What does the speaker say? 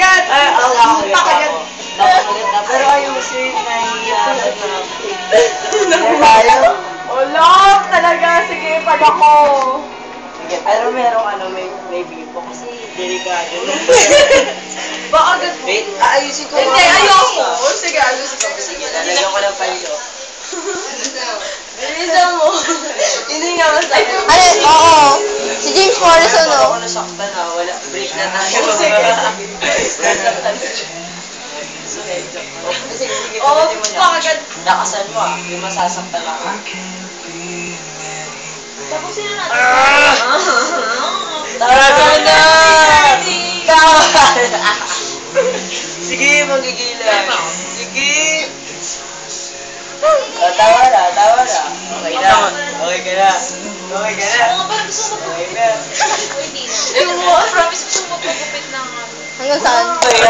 agad! Puta ka agad! Pero ayusin, nahihiya na. Tayo? Wala talaga, sige, pag ako. Sige, pero may bipo kasi delikado na. Baka agad mo. Wait, aayusin ko. Hindi, ayoko. Sige, ayusin ko. Sige, lalagyan ko ng palyo. Bilisan mo. Hindi nga masakit. Ano, oo. Si James Morrison, Ako oh. nasaktan na, wala, break na tayo. Sige. Sige, Oo, tapusin mo baka na. agad. Lakasan mo yung masasaktan ako. Tapusin na natin. Tara na! Tama na! Sige, magigilan. Sige! Tawa na. Okay na. Okay ka na. Okay ka na. Oo, parang gusto mo Okay na. Hindi na. Promise gusto mo magpagupit ng ano. Hanggang saan? Okay na.